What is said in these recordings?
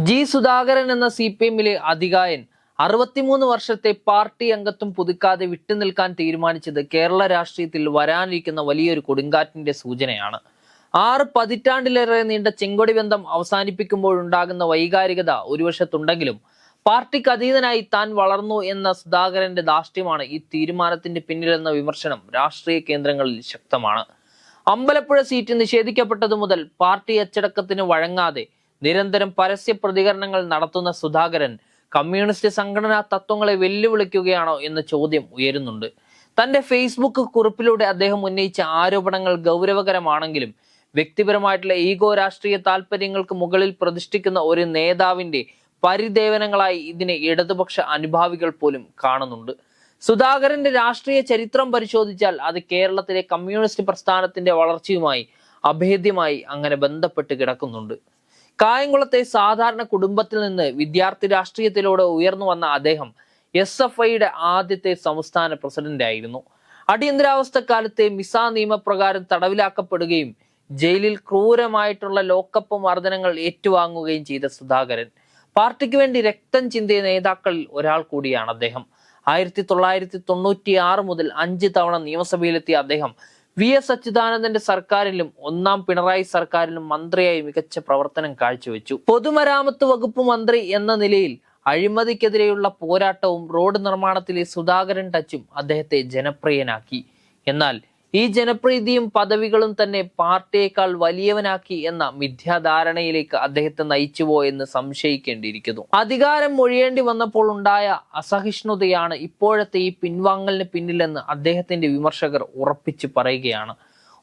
G Sudhakaran എന്ന CPM-ലെ അധികായൻ 63 വർഷത്തെ party അംഗത്വം പുതുക്കാതെ വിട്ടുനിൽക്കാൻ തീരുമാനിച്ചത് കേരള രാഷ്ട്രീയത്തിൽ വരാനിരിക്കുന്ന വലിയൊരു കൊടുങ്കാറ്റിന്റെ സൂചനയാണ്. 6 പതിറ്റാണ്ടിലേറെ നീണ്ട ചെങ്കൊടി ബന്ധം അവസാനിപ്പിക്കുമ്പോഴുണ്ടാകുന്ന വൈകാരികത ഒരു വശത്തുണ്ടെങ്കിലും പാർട്ടിക്ക് അതീതനായി താൻ വളർന്നു എന്ന സുധാകരന്റെ ധാർഷ്ട്യമാണ് ഈ തീരുമാനത്തിന്റെ പിന്നിലെന്ന വിമർശനം രാഷ്ട്രീയ കേന്ദ്രങ്ങളിൽ ശക്തമാണ്. അമ്പലപ്പുഴ സീറ്റ് നിഷേധിക്കപ്പെട്ടതു മുതൽ പാർട്ടി അച്ചടക്കത്തിന് വഴങ്ങാതെ നിരന്തരം പരസ്യ പ്രതികരണങ്ങൾ നടത്തുന്ന സുധാകരൻ കമ്മ്യൂണിസ്റ്റ് സംഘടനാ തത്വങ്ങളെ വെല്ലുവിളിക്കുകയാണോ എന്ന ചോദ്യം ഉയരുന്നുണ്ട്. തന്റെ ഫേസ്ബുക്ക് കുറിപ്പിലൂടെ അദ്ദേഹം ഉന്നയിച്ച ആരോപണങ്ങൾ ഗൗരവകരമാണെങ്കിലും വ്യക്തിപരമായിട്ടുള്ള ഈഗോ രാഷ്ട്രീയ താല്പര്യങ്ങൾക്ക് മുകളിൽ പ്രതിഷ്ഠിക്കുന്ന ഒരു നേതാവിന്റെ പരിദേവനങ്ങളായി ഇതിനെ ഇടതുപക്ഷ അനുഭാവികൾ പോലും കാണുന്നുണ്ട്. സുധാകരന്റെ രാഷ്ട്രീയ ചരിത്രം പരിശോധിച്ചാൽ അത് കേരളത്തിലെ കമ്മ്യൂണിസ്റ്റ് പ്രസ്ഥാനത്തിന്റെ വളർച്ചയുമായി അഭേദ്യമായി അങ്ങനെ ബന്ധപ്പെട്ട് കിടക്കുന്നുണ്ട്. കായംകുളത്തെ സാധാരണ കുടുംബത്തിൽ നിന്ന് വിദ്യാർത്ഥി രാഷ്ട്രീയത്തിലൂടെ ഉയർന്നു വന്ന അദ്ദേഹം SFIയുടെ ആദ്യത്തെ സംസ്ഥാന പ്രസിഡന്റ് ആയിരുന്നു. അടിയന്തരാവസ്ഥക്കാലത്തെ മിസ നിയമപ്രകാരം തടവിലാക്കപ്പെടുകയും ജയിലിൽ ക്രൂരമായിട്ടുള്ള ലോക്കപ്പ് മർദ്ദനങ്ങൾ ഏറ്റുവാങ്ങുകയും ചെയ്ത സുധാകരൻ പാർട്ടിക്ക് വേണ്ടി രക്തം ചിന്തിയ നേതാക്കളിൽ ഒരാൾ കൂടിയാണ് അദ്ദേഹം. 1996 മുതൽ 5 തവണ നിയമസഭയിലെത്തിയ അദ്ദേഹം VS അച്യുതാനന്ദന്റെ സർക്കാരിലും 1ാം പിണറായി സർക്കാരിലും മന്ത്രിയായി മികച്ച പ്രവർത്തനം കാഴ്ചവെച്ചു. പൊതുമരാമത്ത് വകുപ്പ് മന്ത്രി എന്ന നിലയിൽ അഴിമതിക്കെതിരെയുള്ള പോരാട്ടവും റോഡ് നിർമ്മാണത്തിലെ സുധാകരൻ ടച്ചും അദ്ദേഹത്തെ ജനപ്രിയനാക്കി. എന്നാൽ ഈ ജനപ്രീതിയും പദവികളും തന്നെ പാർട്ടിയേക്കാൾ വലിയവനാക്കി എന്ന മിഥ്യാധാരണയിലേക്ക് അദ്ദേഹത്തെ നയിച്ചുവോ എന്ന് സംശയിക്കേണ്ടിയിരിക്കുന്നു. അധികാരം മൊഴിയേണ്ടി വന്നപ്പോൾ ഉണ്ടായ അസഹിഷ്ണുതയാണ് ഇപ്പോഴത്തെ ഈ പിൻവാങ്ങലിന് പിന്നിലെന്ന് അദ്ദേഹത്തിന്റെ വിമർശകർ ഉറപ്പിച്ചു പറയുകയാണ്.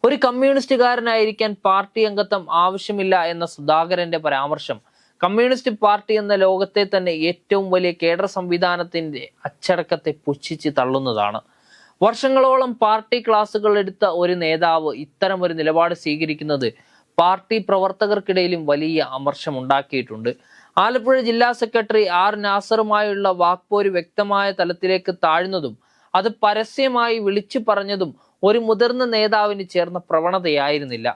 ഒരു കമ്മ്യൂണിസ്റ്റുകാരനായിരിക്കാൻ പാർട്ടി അംഗത്വം ആവശ്യമില്ല എന്ന സുധാകരന്റെ പരാമർശം കമ്മ്യൂണിസ്റ്റ് പാർട്ടി എന്ന ലോകത്തെ തന്നെ ഏറ്റവും വലിയ കേഡർ സംവിധാനത്തിന്റെ അച്ചടക്കത്തെ പുച്ഛിച്ച് തള്ളുന്നതാണ്. വർഷങ്ങളോളം പാർട്ടി ക്ലാസുകൾ എടുത്ത ഒരു നേതാവ് ഇത്തരം ഒരു നിലപാട് സ്വീകരിക്കുന്നത് പാർട്ടി പ്രവർത്തകർക്കിടയിലും വലിയ അമർഷമുണ്ടാക്കിയിട്ടുണ്ട്. ആലപ്പുഴ ജില്ലാ സെക്രട്ടറി R നാസറുമായുള്ള വാക്പോര് വ്യക്തമായ തലത്തിലേക്ക് താഴ്ന്നതും അത് പരസ്യമായി വിളിച്ചു പറഞ്ഞതും ഒരു മുതിർന്ന നേതാവിന് ചേർന്ന പ്രവണതയായിരുന്നില്ല.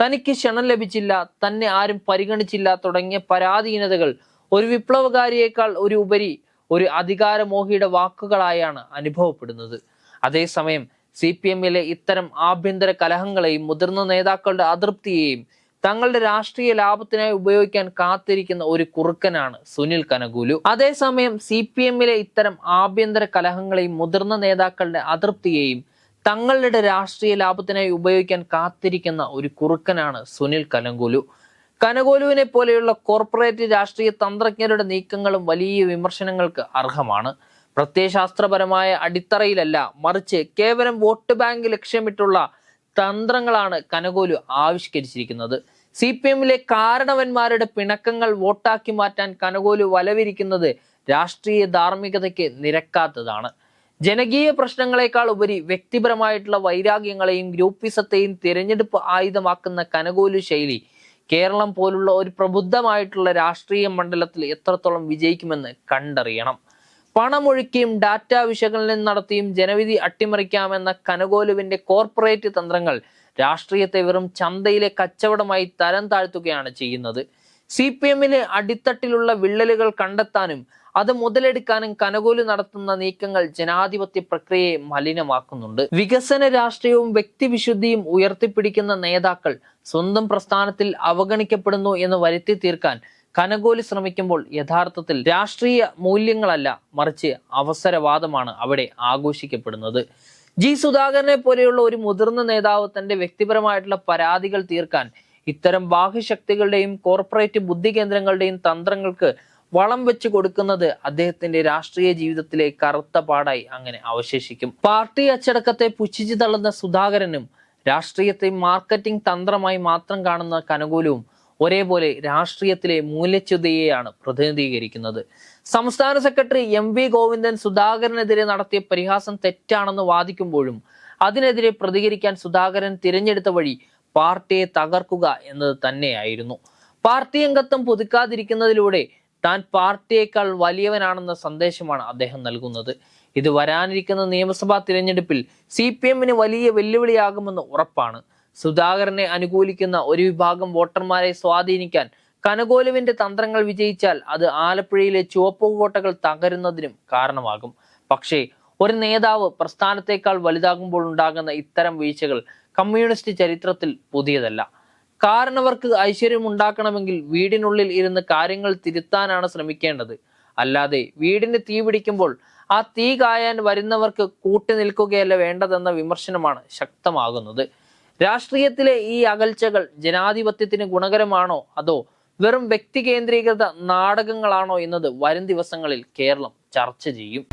തനിക്ക് ക്ഷണം ലഭിച്ചില്ല, തന്നെ ആരും പരിഗണിച്ചില്ല തുടങ്ങിയ പരാധീനതകൾ ഒരു വിപ്ലവകാരിയേക്കാൾ ഉപരി ഒരു അധികാരമോഹിയുടെ വാക്കുകളായാണ് അനുഭവപ്പെടുന്നത്. അതേസമയം CPM-ലെ ഇത്തരം ആഭ്യന്തര കലഹങ്ങളെയും മുതിർന്ന നേതാക്കളുടെ അതൃപ്തിയെയും തങ്ങളുടെ രാഷ്ട്രീയ ലാഭത്തിനായി ഉപയോഗിക്കാൻ കാത്തിരിക്കുന്ന ഒരു കുറുക്കനാണ് സുനിൽ കനകോലു. അതേസമയം CPM-ലെ ഇത്തരം ആഭ്യന്തര കലഹങ്ങളെയും മുതിർന്ന നേതാക്കളുടെ അതൃപ്തിയെയും തങ്ങളുടെ രാഷ്ട്രീയ ലാഭത്തിനായി ഉപയോഗിക്കാൻ കാത്തിരിക്കുന്ന ഒരു കുറുക്കനാണ് സുനിൽ കനകോലു. കനകോലുവിനെ പോലെയുള്ള കോർപ്പറേറ്റ് രാഷ്ട്രീയ തന്ത്രജ്ഞരുടെ നീക്കങ്ങളും വലിയ വിമർശനങ്ങൾക്ക് അർഹമാണ്. പ്രത്യയശാസ്ത്രപരമായ അടിത്തറയിലല്ല, മറിച്ച് കേവലം വോട്ട് ബാങ്ക് ലക്ഷ്യമിട്ടുള്ള തന്ത്രങ്ങളാണ് കനകോലു ആവിഷ്കരിച്ചിരിക്കുന്നത്. CPM-ലെ കാരണവന്മാരുടെ പിണക്കങ്ങൾ വോട്ടാക്കി മാറ്റാൻ കനകോലു വലവിരിക്കുന്നത് രാഷ്ട്രീയ ധാർമ്മികതയ്ക്ക് നിരക്കാത്തതാണ്. ജനകീയ പ്രശ്നങ്ങളെക്കാൾ ഉപരി വ്യക്തിപരമായിട്ടുള്ള വൈരാഗ്യങ്ങളെയും ഗ്രൂപ്പിസത്തെയും തിരഞ്ഞെടുപ്പ് ആയുധമാക്കുന്ന കനകോലു ശൈലി കേരളം പോലുള്ള ഒരു പ്രബുദ്ധമായിട്ടുള്ള രാഷ്ട്രീയ മണ്ഡലത്തിൽ എത്രത്തോളം വിജയിക്കുമെന്ന് കണ്ടറിയണം. പണമൊഴുക്കിയും ഡാറ്റ വിശകലനം നടത്തിയും ജനവിധി അട്ടിമറിക്കാമെന്ന കനകോലുവിന്റെ കോർപ്പറേറ്റ് തന്ത്രങ്ങൾ രാഷ്ട്രീയത്തെ വെറും ചന്തയിലെ കച്ചവടമായി തരം താഴ്ത്തുകയാണ് ചെയ്യുന്നത്. CPM-ലെ അടിത്തട്ടിലുള്ള വിള്ളലുകൾ കണ്ടെത്താനും അത് മുതലെടുക്കാനും കനകോലു നടത്തുന്ന നീക്കങ്ങൾ ജനാധിപത്യ പ്രക്രിയയെ മലിനമാക്കുന്നുണ്ട്. വികസന രാഷ്ട്രീയവും വ്യക്തിവിശുദ്ധിയും ഉയർത്തിപ്പിടിക്കുന്ന നേതാക്കൾ സ്വന്തം പ്രസ്ഥാനത്തിൽ അവഗണിക്കപ്പെടുന്നു എന്ന് വരുത്തി തീർക്കാൻ കനകോലു ശ്രമിക്കുമ്പോൾ യഥാർത്ഥത്തിൽ രാഷ്ട്രീയ മൂല്യങ്ങളല്ല, മറിച്ച് അവസരവാദമാണ് അവിടെ ആഘോഷിക്കപ്പെടുന്നത്. ജി സുധാകരനെ പോലെയുള്ള ഒരു മുതിർന്ന നേതാവ് തന്റെ വ്യക്തിപരമായിട്ടുള്ള പരാതികൾ തീർക്കാൻ ഇത്തരം ബാഹ്യശക്തികളുടെയും കോർപ്പറേറ്റ് ബുദ്ധി കേന്ദ്രങ്ങളുടെയും തന്ത്രങ്ങൾക്ക് വളം വെച്ച് കൊടുക്കുന്നത് അദ്ദേഹത്തിന്റെ രാഷ്ട്രീയ ജീവിതത്തിലെ കറുത്ത പാടായി അങ്ങനെ അവശേഷിക്കും. പാർട്ടി അച്ചടക്കത്തെ പുച്ഛിച്ചു തള്ളുന്ന സുധാകരനും രാഷ്ട്രീയത്തെ മാർക്കറ്റിംഗ് തന്ത്രമായി മാത്രം കാണുന്ന കനകോലുവും ഒരേപോലെ രാഷ്ട്രീയത്തിലെ മൂല്യച്യുതയെയാണ് പ്രതിനിധീകരിക്കുന്നത്. സംസ്ഥാന സെക്രട്ടറി MV ഗോവിന്ദൻ സുധാകരനെതിരെ നടത്തിയ പരിഹാസം തെറ്റാണെന്ന് വാദിക്കുമ്പോഴും അതിനെതിരെ പ്രതികരിക്കാൻ സുധാകരൻ തിരഞ്ഞെടുത്ത വഴി പാർട്ടിയെ തകർക്കുക എന്നത് തന്നെയായിരുന്നു. പാർട്ടി അംഗത്വം പുതുക്കാതിരിക്കുന്നതിലൂടെ താൻ പാർട്ടിയേക്കാൾ വലിയവനാണെന്ന സന്ദേശമാണ് അദ്ദേഹം നൽകുന്നത്. ഇത് വരാനിരിക്കുന്ന നിയമസഭാ തിരഞ്ഞെടുപ്പിൽ CPM-ന് വലിയ വെല്ലുവിളിയാകുമെന്ന് ഉറപ്പാണ്. സുധാകരനെ അനുകൂലിക്കുന്ന ഒരു വിഭാഗം വോട്ടർമാരെ സ്വാധീനിക്കാൻ കനകോലുവിന്റെ തന്ത്രങ്ങൾ വിജയിച്ചാൽ അത് ആലപ്പുഴയിലെ ചുവപ്പുകോട്ടകൾ തകരുന്നതിനും കാരണമാകും. പക്ഷേ ഒരു നേതാവ് പ്രസ്ഥാനത്തേക്കാൾ വലുതാകുമ്പോൾ ഉണ്ടാകുന്ന ഇത്തരം വീഴ്ചകൾ കമ്മ്യൂണിസ്റ്റ് ചരിത്രത്തിൽ പുതിയതല്ല. കാരണവർക്ക് ഐശ്വര്യം ഉണ്ടാക്കണമെങ്കിൽ വീടിനുള്ളിൽ ഇരുന്ന് കാര്യങ്ങൾ തിരുത്താനാണ് ശ്രമിക്കേണ്ടത്. അല്ലാതെ വീടിന് തീ പിടിക്കുമ്പോൾ ആ തീ കായാൻ വരുന്നവർക്ക് കൂട്ടി നിൽക്കുകയല്ല വേണ്ടതെന്ന വിമർശനമാണ് ശക്തമാകുന്നത്. രാഷ്ട്രീയത്തിലെ ഈ അകൽച്ചകൾ ജനാധിപത്യത്തിന് ഗുണകരമാണോ അതോ വെറും വ്യക്തി കേന്ദ്രീകൃത നാടകങ്ങളാണോ എന്നത് വരും ദിവസങ്ങളിൽ കേരളം ചർച്ച ചെയ്യും.